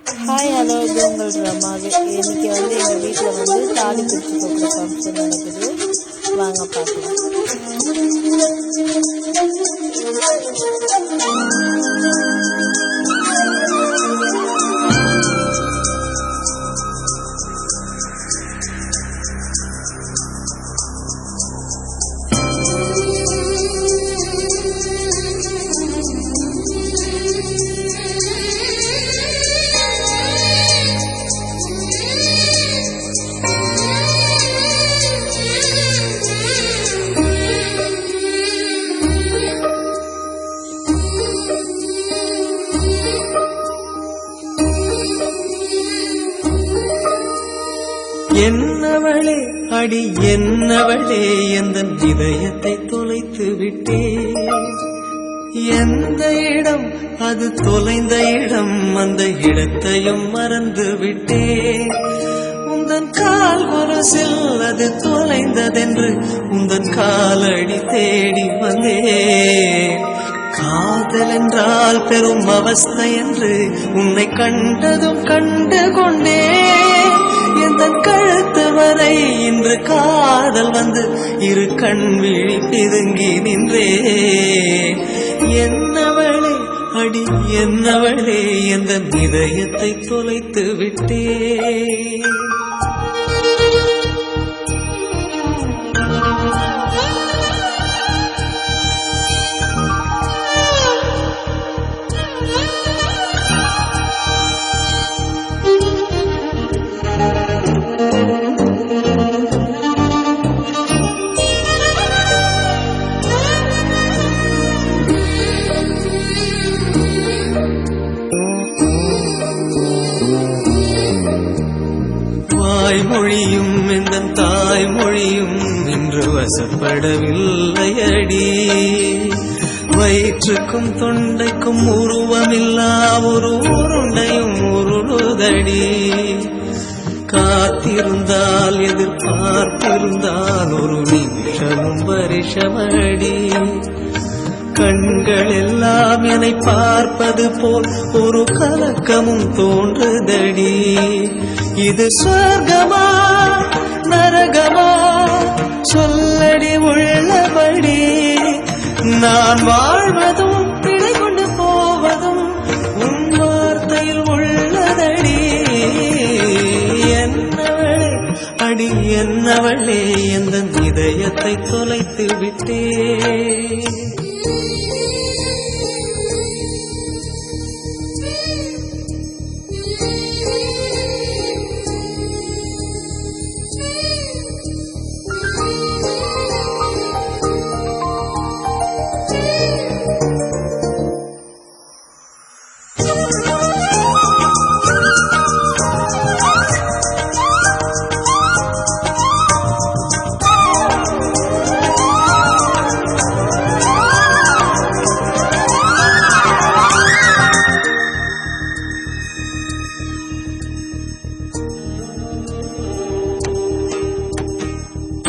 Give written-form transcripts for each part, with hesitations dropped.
Hi hello, இது உங்கள் ரமா. இன்னைக்கு எங்கள் வீட்டில் தாலி பிரித்து கொடுக்குற ஃபங்க்ஷன் நடக்குது. வாங்க பார்க்கலாம். என்னவளே அடி என்னவளே எந்தன் இதயத்தை தொலைத்து விட்டே. எந்த இடம் அது தொலைந்த இடம், அந்த இடத்தையும் மறந்து விட்டே. உந்தன் கால் கொலுசில் அது தொலைந்ததென்று உந்தன் காலடி தேடி வந்தே. காதல் என்றால் பெரும் அவஸ்தை என்று உன்னை கண்டதும் கண்டு கொண்டே. எந்தன் கழுத்து வரை இன்று காதல் வந்து இரு கண் விழி பிதுங்கி நின்றே. என்னவளே அடி என்னவளே எந்தன் இதயத்தை தொலைத்து விட்டே. வாய்மொழியும் எந்தன் தாய்மொழியும் இன்று வசப்படவில்லை அடி. வயிற்றுக்கும் தொண்டைக்கும் உருவமில்லா ஒரு உருண்டையும் உருளுதடி. காத்திருந்தால் எதிர்பார்த்திருந்தால் ஒரு நிமிஷமும் வருஷமடி. கண்கள் எல்லாம் என்னை பார்ப்பது போல் ஒரு கலக்கமும் தோன்றுதடி. இது சொர்க்கமா நரகமா சொல்லடி உள்ளபடி. நான் வாழ்வதும் பிழை கொண்டு போவதும் உன் வார்த்தையில் உள்ளதடி. என்னவளே அடி என்னவளே எந்தன் இதயத்தை தொலைத்து விட்டே.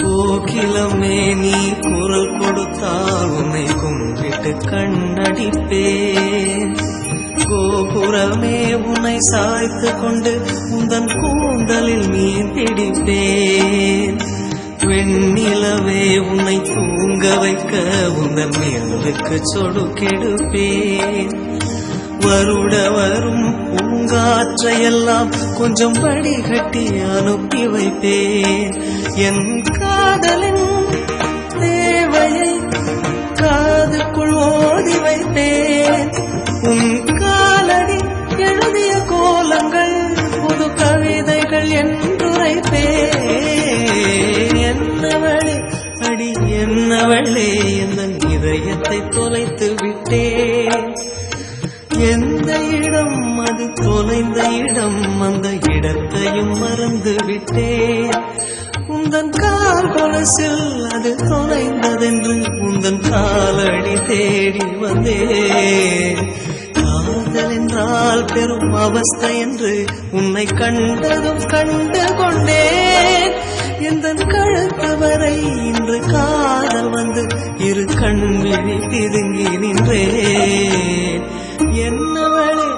கோகிலமே நீ குரல் கொடுத்தால் உன்னை கும்பிட்டு கண்ணடிப்பேன். கோபுரமே உன்னை சாய்த்து கொண்டு உந்தன் கூந்தலில் மீன் பிடிப்பேன். வெண்ணிலவே உன்னை தூங்க வைக்க உந்தன் மேலுக்கு சொடுக்கெடுப்பேன். வருட வரும் பூங்காற்றையெல்லாம் கொஞ்சம் வடிகட்டி அனுப்பி வைப்பேன். என் காதலின் தேவையை காதுக்குள் ஓதி வைப்பேன். உன் காலடி எழுதிய கோலங்கள் புது கவிதைகள் என்றுரைப்பேன். என்னவளே அடி என்னவளே எந்தன் இதயத்தை தொலைத்து விட்டேன். எந்த இடம் அது தொலைந்த இடம், அந்த இடத்தையும் மறந்து விட்டேன். உந்தன் கால் கொலுசில் அது தொலைந்ததென்று உந்தன் காலடி தேடி வந்தேன். காதல் என்றால் பெரும் அவஸ்தை என்று உன்னை கண்டதும் கண்டு கொண்டேன். எந்தன் கழுத்து வரை இன்று காதல் வந்து இரு கண் விழி பிதுங்கி நின்றேன். என்னவளே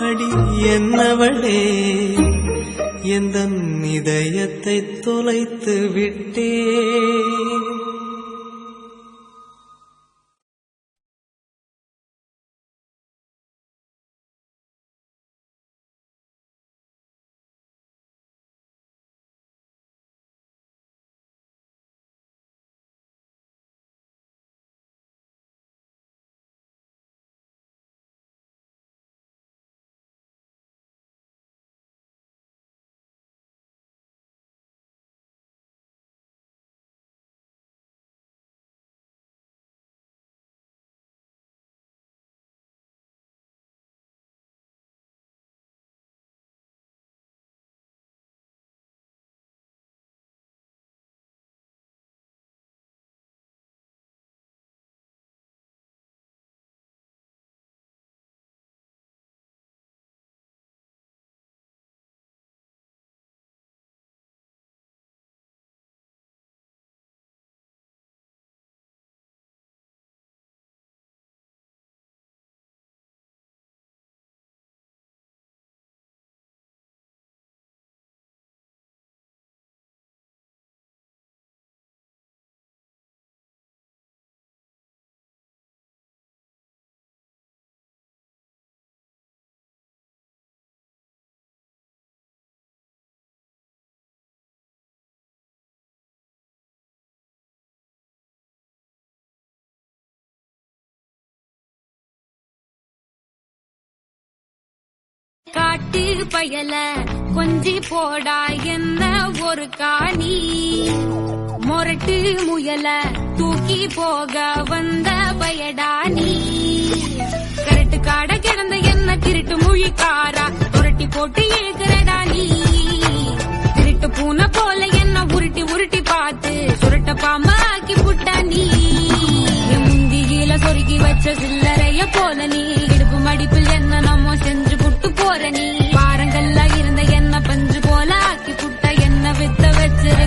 அடி என்னவளே எந்தன் இதயத்தை தொலைத்து விட்டே. காட்டு பயல கொஞ்சி போடா என்ன ஒரு காணி, மொரட்டு முயல தூக்கி போக வந்த பயடா நீ. கரட்டு காட கிடந்த என்ன திருட்டு மொழிக்காரா புரட்டி போட்டு ஏகிறடா நீ. திருட்டு பூனை போல என்ன உருட்டி உருட்டி பார்த்து சுருட்ட பாம்பா ஆக்கி புட்டா நீ. முந்தியில சொருகி வச்ச சில்லறைய போல நீ இடுப்பு மடிப்பில் என்ன நம்ம செஞ்சு புட்டு போற நீ. வாரங்கள்ல இருந்த என்ன பஞ்சு போல ஆக்கி புட்ட என்ன வித்த வச்சிரு.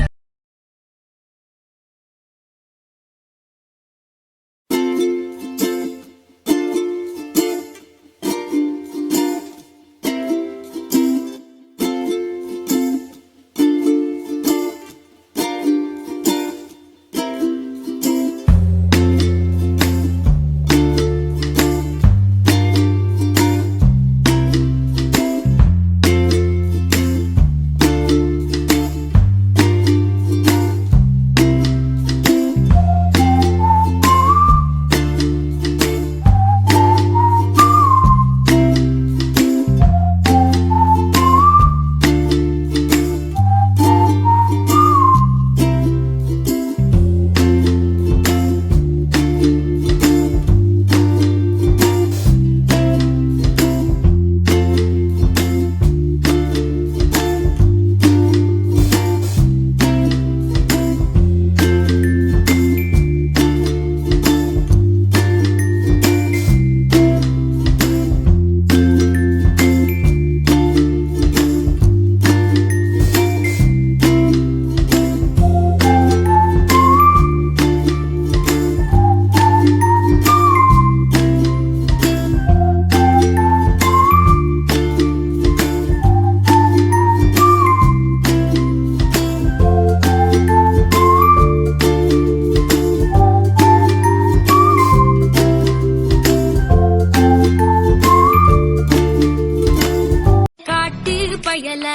பயல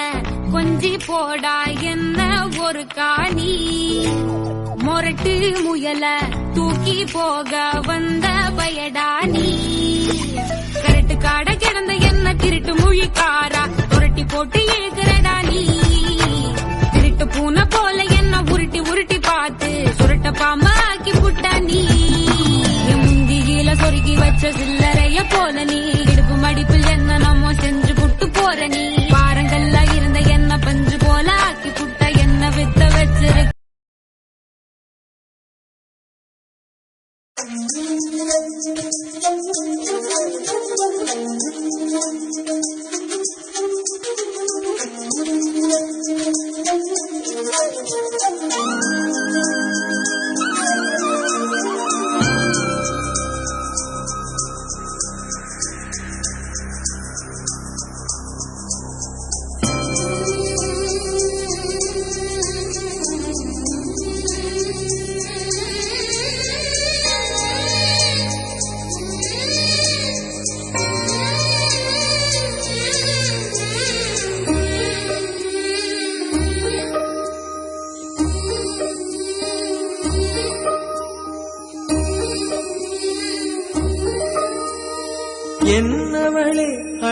கொஞ்சி போடா என்ன ஒரு காணி, மொரட்டு முயல தூக்கி போக வந்த பயடா நீ. கரட்டு காட கிடந்த என்ன திருட்டு மொழிக்காரா புரட்டி போட்டு ஏகிறடா நீ. திருட்டு பூனை போல என்ன உருட்டி உருட்டி பார்த்து சுருட்ட பாம்பா ஆக்கி புட்டா நீ. முந்தியில சொருகி வச்ச சில்லறைய போல நீ இடுப்பு மடிப்பில் என்ன நம்ம செஞ்சு புட்டு போற நீ. வாரங்கள்ல இருந்த என்ன பஞ்சு போல ஆக்கி புட்ட என்ன வித்த வச்சிரு.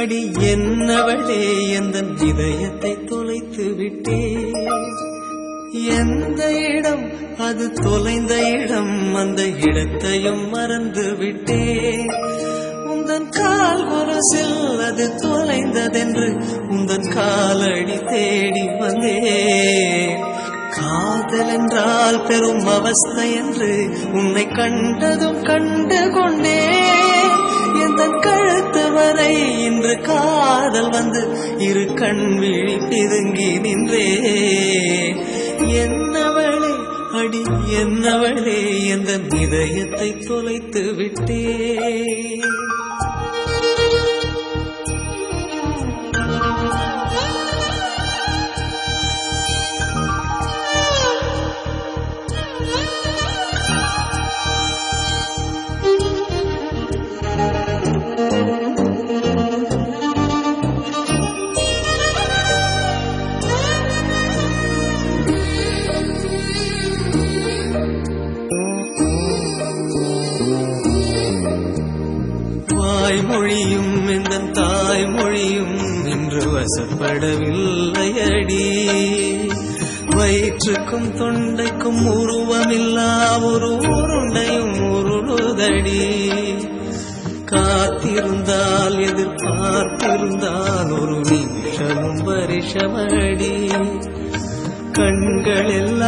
அடி என்னவளே எந்தன் இதயத்தை தொலைத்து விட்டே எந்த இடம் அது தொலைந்த இடம் அந்த இடத்தையும் மறந்து விட்டே உந்தன் கால் கொலுசில் அது தொலைந்ததென்று உந்தன் காலடி தேடி வந்தே காதல் என்றால் பெரும் அவஸ்தை என்று உன்னை கண்டதும் கண்டு கொண்டே எந்தன் கழுத்து வரை இன்று காதல் வந்து இரு கண் விழி பிதுங்கி நின்றே என்னவளே அடி என்னவளே எந்தன் இதயத்தை தொலைத்து விட்டே வாய்மொழியும் எந்தன் தாய்மொழியும் இன்று வசப்படவில்லையடி வயிற்றுக்கும் தொண்டைக்கும் உருவமில்லா ஒரு உருண்டையும் உருளுதடி காத்திருந்தால் எதிர்பார்த்திருந்தால் ஒரு நிமிஷமும் வருஷமடி கண்கள் எல்லாம்